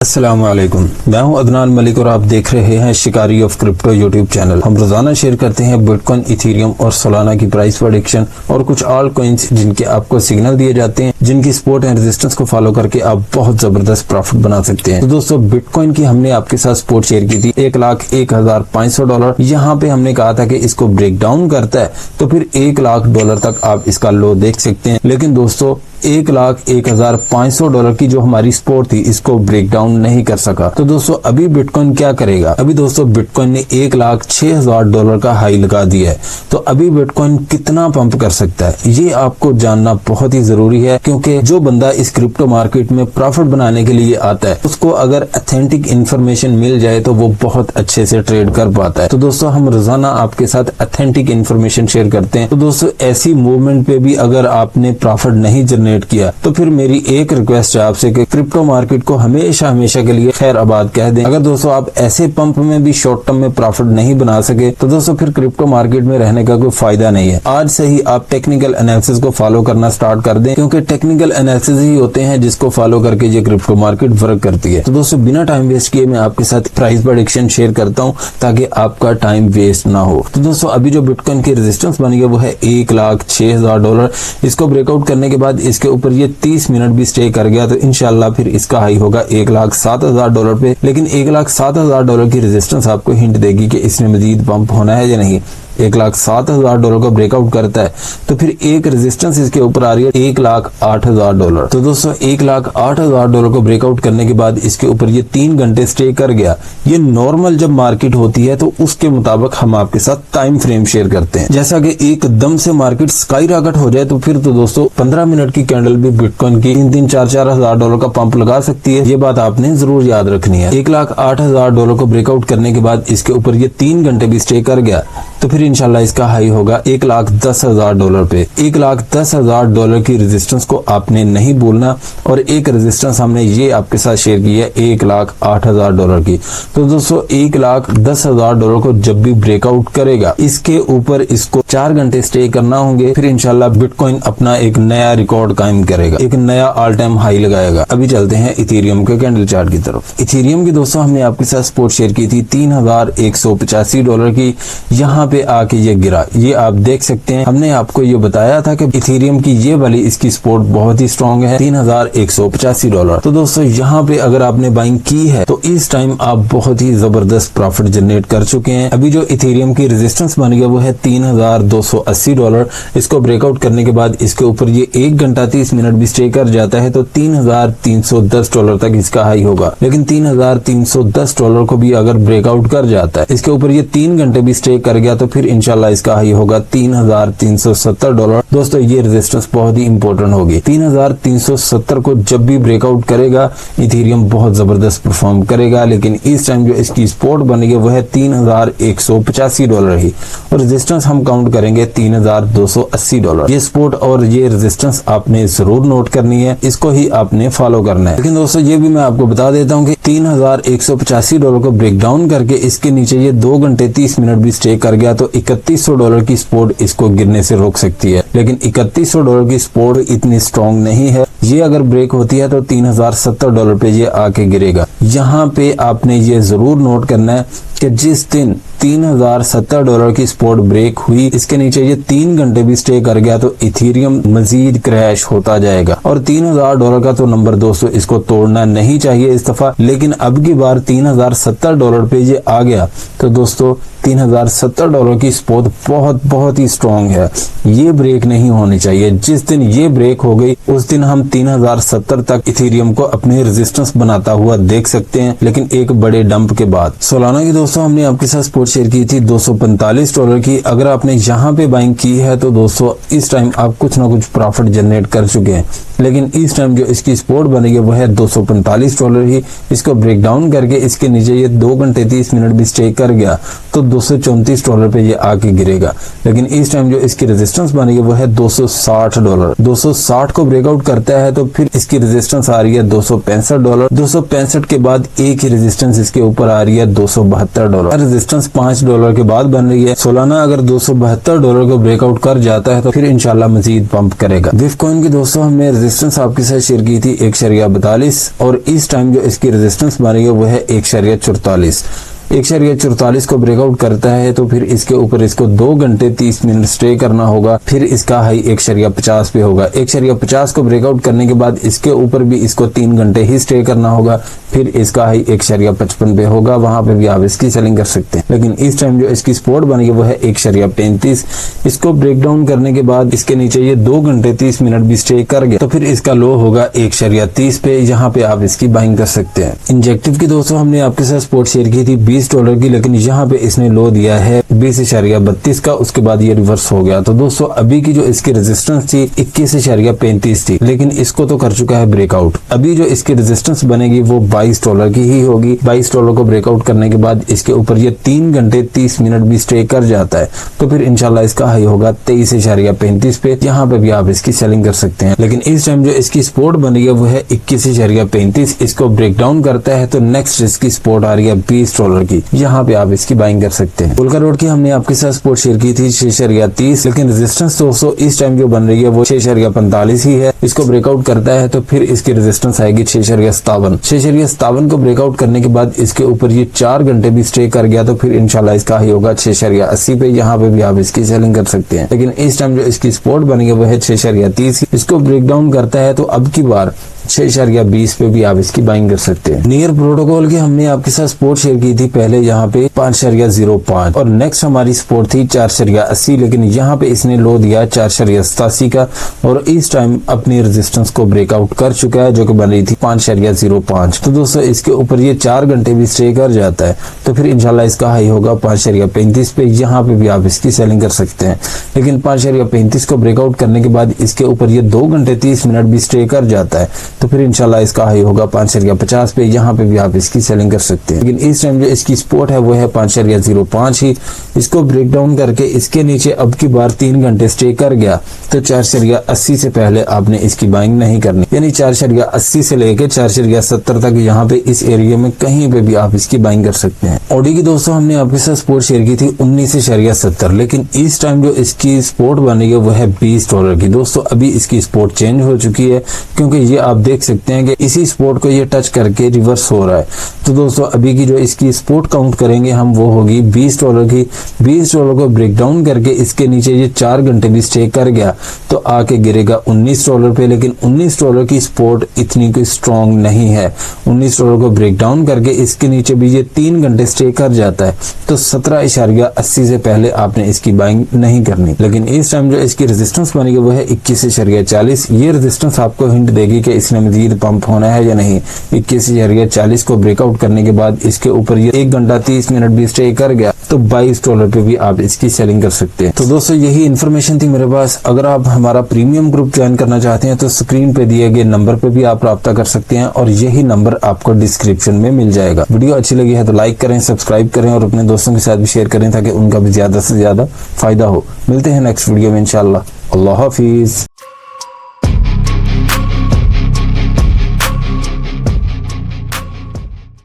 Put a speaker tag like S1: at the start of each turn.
S1: अस्सलाम वालेकुम, मैं हूं अदनान मलिक और आप देख रहे हैं शिकारी ऑफ क्रिप्टो यूट्यूब चैनल। हम रोजाना शेयर करते हैं बिटकॉइन, इथेरियम और सोलाना की प्राइस प्रेडिक्शन और कुछ ऑल कॉइन्स जिनके आपको सिग्नल दिए जाते हैं, जिनकी सपोर्ट एंड रेजिस्टेंस को फॉलो करके आप बहुत जबरदस्त प्रॉफिट बना सकते हैं। तो दोस्तों, बिटकॉइन की हमने आपके साथ सपोर्ट शेयर की थी $1,01,500। यहाँ पे हमने कहा था कि इसको ब्रेक डाउन करता है तो फिर $1,00,000 तक आप इसका लो देख सकते हैं। लेकिन दोस्तों, $1,01,500 की जो हमारी सपोर्ट थी इसको ब्रेक डाउन नहीं कर सका। तो दोस्तों, अभी बिटकॉइन क्या करेगा? अभी दोस्तों, बिटकॉइन ने $1,06,000 का हाई लगा दिया है। तो अभी बिटकॉइन कितना पंप कर सकता है, ये आपको जानना बहुत ही जरूरी है, क्योंकि जो बंदा इस क्रिप्टो मार्केट में प्रॉफिट बनाने के लिए आता है उसको अगर ऑथेंटिक इन्फॉर्मेशन मिल जाए तो वो बहुत अच्छे से ट्रेड कर पाता है। तो दोस्तों, हम रोजाना आपके साथ ऑथेंटिक इन्फॉर्मेशन शेयर करते हैं। तो दोस्तों, ऐसी मूवमेंट पे भी अगर आपने प्रॉफिट नहीं किया तो फिर मेरी एक रिक्वेस्ट है आपसे कि क्रिप्टो मार्केट को हमेशा हमेशा के लिए खैर आबाद कह दें। अगर दोस्तों आप ऐसे पंप में भी शॉर्ट टर्म में प्रॉफिट नहीं बना सके तो दोस्तों फिर क्रिप्टो मार्केट में रहने का कोई फायदा नहीं है। आज से ही आप टेक्निकल एनालिसिस को फॉलो करना स्टार्ट कर दें, क्योंकि टेक्निकल एनालिसिस ही होते हैं जिसको फॉलो करके ये क्रिप्टो मार्केट वर्क करती है। तो दोस्तों, बिना टाइम वेस्ट किए मैं आपके साथ प्राइस प्रेडिक्शन शेयर करता हूँ ताकि आपका टाइम वेस्ट ना हो। तो दोस्तों, अभी जो बिटकॉइन की रेजिस्टेंस बनी है वो है $1,06,000। इसको ब्रेकआउट करने के बाद इसके ऊपर ये 30 मिनट भी स्टे कर गया तो इंशाल्लाह फिर इसका हाई होगा $1,07,000 पे। लेकिन $1,07,000 की रेजिस्टेंस आपको हिंट देगी कि इसने मजीद पंप होना है या नहीं। $1,07,000 का ब्रेकआउट करता है तो फिर एक रेजिस्टेंस इसके ऊपर आ रही है $1,08,000। तो दोस्तों, $1,08,000 को ब्रेकआउट करने के बाद इसके ऊपर ये 3 घंटे स्टे कर गया। ये नॉर्मल जब मार्केट होती है तो उसके मुताबिक हम आपके साथ टाइम फ्रेम शेयर करते हैं। जैसा कि एकदम से मार्केट स्काई रॉकेट हो जाए तो फिर तो दोस्तों 15 मिनट की कैंडल भी बिटकॉइन की 3-3, $4-4 हजार का पंप लगा सकती है। ये बात आपने जरूर याद रखनी है। $1,08,000 को ब्रेकआउट करने के बाद इसके ऊपर ये 3 घंटे भी स्टे कर गया तो फिर इंशाल्लाह इसका हाई होगा $1,10,000 पे। $1,10,000 की रेजिस्टेंस को आपने नहीं भूलना। और एक रेजिस्टेंस हमने ये आपके साथ शेयर की है $1,08,000 की। तो दोस्तों, $1,10,000 को जब भी ब्रेकआउट करेगा इसके ऊपर इसको 4 घंटे स्टे करना होंगे, फिर इंशाल्लाह बिटकॉइन अपना एक नया रिकॉर्ड कायम करेगा, एक नया ऑल टाइम हाई लगाएगा। अभी चलते हैं इथेरियम के कैंडल चार्ट की तरफ। इथेरियम की दोस्तों हमने आपके साथ सपोर्ट शेयर की थी $3,185 की। यहाँ पे आके ये गिरा, ये आप देख सकते हैं। हमने आपको ये बताया था कि इथेरियम की ये वाली इसकी सपोर्ट बहुत ही स्ट्रॉन्ग है, $3,185। तो दोस्तों, यहाँ पे अगर आपने बाइंग की है तो इस टाइम आप बहुत ही जबरदस्त प्रॉफिट जनरेट कर चुके हैं। अभी जो इथेरियम की रेजिस्टेंस बन गया वो है $3,280। इसको ब्रेकआउट करने के बाद इसके ऊपर ये 1 घंटा 30 मिनट भी स्टे कर जाता है तो $3,310 तक इसका हाई होगा। लेकिन $3,310 को भी अगर ब्रेकआउट कर जाता है, इसके ऊपर ये 3 घंटे भी स्टे कर गया तो फिर इंशाल्लाह इसका हाई होगा $3,370। दोस्तों, ये रेजिस्टेंस बहुत ही इंपॉर्टेंट होगी। 3,370 को जब भी ब्रेकआउट करेगा इथेरियम बहुत जबरदस्त परफॉर्म करेगा। लेकिन इस टाइम जो इसकी सपोर्ट बनेगी वो है $3,185 ही, और रेजिस्टेंस हम काउंट करेंगे $3,280। ये सपोर्ट और ये रेजिस्टेंस आपने जरूर नोट करनी है, इसको ही आपने फॉलो करना है। लेकिन दोस्तों, ये भी मैं आपको बता देता हूँ कि $3,185 को ब्रेक डाउन करके इसके नीचे ये 2 घंटे 30 मिनट भी स्टे कर गया तो $3,100 की सपोर्ट इसको गिरने से रोक सकती है। लेकिन $3,100 की सपोर्ट इतनी स्ट्रॉन्ग नहीं है। ये अगर ब्रेक होती है तो $3,070 पे ये आके गिरेगा। यहाँ पे आपने ये जरूर नोट करना है कि जिस दिन $3,070 की सपोर्ट ब्रेक हुई, इसके नीचे ये 3 घंटे भी स्टे कर गया तो इथेरियम मजीद क्रैश होता जाएगा। और $3,000 का तो नंबर दोस्तों इसको तोड़ना नहीं चाहिए इस दफा। लेकिन अब की बार $3,070 पे ये आ गया तो दोस्तों $3,070 की सपोर्ट बहुत बहुत ही स्ट्रॉन्ग है, ये ब्रेक नहीं होनी चाहिए। जिस दिन ये ब्रेक हो गई उस दिन हम 3,070 तक इथेरियम को अपने रेजिस्टेंस बनाता हुआ देख सकते हैं, लेकिन एक बड़े डंप के बाद। सोलाना की दोस्तों हमने आपके साथ सपोर्ट शेयर की थी $245 की। अगर आपने यहाँ पे बाइंग की है तो दोस्तों इस टाइम आप कुछ ना कुछ प्रॉफिट जनरेट कर चुके हैं। लेकिन इस टाइम जो इसकी सपोर्ट बनेगी वो है $245 ही। इसको ब्रेक डाउन करके इसके नीचे ये 2 घंटे 30 मिनट भी स्टे कर गया तो $234 पे ये आके गिरेगा। लेकिन इस टाइम जो इसकी रेजिस्टेंस बनेगी वो है $260। 260 को ब्रेकआउट करता है तो फिर इसकी रेजिस्टेंस आ रही है $265। 265 के बाद एक ही रेजिस्टेंस इसके ऊपर आ रही है $272। रेजिस्टेंस $5 के बाद बन रही है। सोलाना अगर $272 को ब्रेकआउट कर जाता है तो फिर इंशाल्लाह मजीद पंप करेगा। बिटकॉइन की दोस्तों हमने रेजिस्टेंस आपके साथ शेयर की थी 1.42 और इस टाइम जो इसकी रेजिस्टेंस बनी है वो है 1.44। 1.44 को ब्रेकआउट करता है तो फिर इसके ऊपर इसको 2 घंटे 30 मिनट स्टे करना होगा, फिर इसका हाई 1.50 पे होगा। 1.50 को ब्रेकआउट करने के बाद इसके ऊपर भी इसको 3 घंटे ही स्टे करना होगा, फिर इसका हाई 1.55 पे होगा, वहां पे भी आप इसकी सेलिंग कर सकते हैं। लेकिन इस टाइम जो इसकी सपोर्ट बनी है वो है 1.35। इसको ब्रेक डाउन करने के बाद इसके नीचे ये 2 घंटे 30 मिनट भी स्टे कर गया तो फिर इसका लो होगा 1.30 पे, यहाँ पे आप इसकी बाइंग कर सकते हैं। इंजेक्टिव की दोस्तों हमने आपके साथ सपोर्ट शेयर की थी $20 की, लेकिन यहाँ पे इसने लो दिया है 20.32 का, उसके बाद ये रिवर्स हो गया। तो दोस्तों अभी की जो इसकी रेजिस्टेंस थी 21.35 थी, लेकिन इसको तो कर चुका है ब्रेकआउट। अभी जो इसकी रेजिस्टेंस बनेगी वो $22 की ही होगी। $22 को ब्रेकआउट करने के बाद इसके ऊपर ये 3 घंटे 30 मिनट भी स्टे कर जाता है तो फिर इंशाल्लाह इसका हाई होगा 23.35 पे, यहाँ पे भी आप इसकी सेलिंग कर सकते हैं। लेकिन इस टाइम जो इसकी सपोर्ट बनी है वो है 21.35। इसको ब्रेक डाउन करता है तो नेक्स्ट इसकी सपोर्ट आ रही है $20 की, यहाँ पे आप इसकी बाइंग कर सकते हैं। बुल रोड की हमने आपके साथ सपोर्ट शेयर की थी 6.30, लेकिन रेजिस्टेंस दोस्तों इस टाइम जो बन रही है वो 6.45 ही है। इसको ब्रेकआउट करता है तो फिर इसकी रेजिस्टेंस आएगी 6.57। 6.57 को ब्रेकआउट करने के बाद इसके ऊपर ये 4 घंटे भी स्टे कर गया तो फिर इंशाल्लाह इसका हाई होगा 6.80 पे, यहाँ पे भी आप इसकी सेलिंग कर सकते हैं। लेकिन इस टाइम जो इसकी सपोर्ट बनी है वो है 6.30। इसको ब्रेक डाउन करता है तो अब की बार 6.20 पे भी आप इसकी बाइंग कर सकते हैं। नियर प्रोटोकॉल की हमने आपके साथ सपोर्ट शेयर की थी पहले यहाँ पे 5.05 और नेक्स्ट हमारी सपोर्ट थी 4.80, लेकिन यहाँ पे इसने लो दिया 4.87 का और इस टाइम अपनी रेजिस्टेंस को ब्रेकआउट कर चुका है जो कि बन रही थी 5.05। तो दोस्तों इसके ऊपर ये 4 घंटे भी स्टे कर जाता है तो फिर इंशाल्लाह इसका हाई होगा 5.35 पे, यहाँ पे भी आप इसकी सेलिंग कर सकते हैं। लेकिन 5.35 को ब्रेकआउट करने के बाद इसके ऊपर ये 2 घंटे 30 मिनट भी स्टे कर जाता है तो फिर इंशाल्लाह इसका हाई होगा 5.50 पे, यहाँ पे भी आप इसकी सेलिंग कर सकते हैं। लेकिन इस टाइम जो इसकी सपोर्ट है वो है 5.05 ही। इसको ब्रेक डाउन करके इसके नीचे अब की बार 3 घंटे स्टे कर गया तो 4.80 से पहले आपने इसकी बाइंग नहीं करनी, यानी 4.80 से लेके 4.70 तक यहाँ पे इस एरिया में कहीं पे भी आप इसकी बाइंग कर सकते हैं। ऑडी की दोस्तों हमने आपके साथ सपोर्ट शेयर की थी 19.70, लेकिन इस टाइम जो इसकी सपोर्ट बनी है वो है $20 की। दोस्तों अभी इसकी सपोर्ट चेंज हो चुकी है क्योंकि ये आप देख सकते हैं कि इसी सपोर्ट को ये टच करके रिवर्स हो रहा है। तो दोस्तों अभी की जो इसकी सपोर्ट काउंट करेंगे हम वो होगी $20 की। $20 को ब्रेक डाउन करके इसके नीचे ये 4 घंटे भी स्टे कर गया तो आके गिरेगा $19 पे, लेकिन $19 की सपोर्ट इतनी कोई स्ट्रॉन्ग नहीं है। $19 को ब्रेक डाउन करके इसके नीचे भी ये 3 घंटे स्टे कर जाता है तो 17.80 से पहले आपने इसकी बाइंग नहीं करनी। लेकिन इस टाइम जो इसकी रेजिस्टेंस बनेगी वो है 21.40। ये रेजिस्टेंस आपको हिंट देगी कि इसने मजीद पंप होना है या नहीं। 21.40 को ब्रेकआउट करने के बाद इसके ऊपर ये 1 घंटा 30 मिनट भी स्टे कर गया तो $22 पे भी आप इसकी सेलिंग कर सकते हैं। तो दोस्तों यही इन्फॉर्मेशन थी मेरे पास। अगर आप हमारा प्रीमियम ग्रुप ज्वाइन करना चाहते हैं तो स्क्रीन पे दिए गए नंबर पे भी आप राब्ता कर सकते हैं और यही नंबर आपको डिस्क्रिप्शन में मिल जाएगा। वीडियो अच्छी लगी है तो लाइक करें, सब्सक्राइब करें और अपने दोस्तों के साथ भी शेयर करें ताकि उनका भी ज्यादा से ज्यादा फायदा हो। मिलते हैं नेक्स्ट वीडियो में इंशाल्लाह। अल्लाह हाफिज।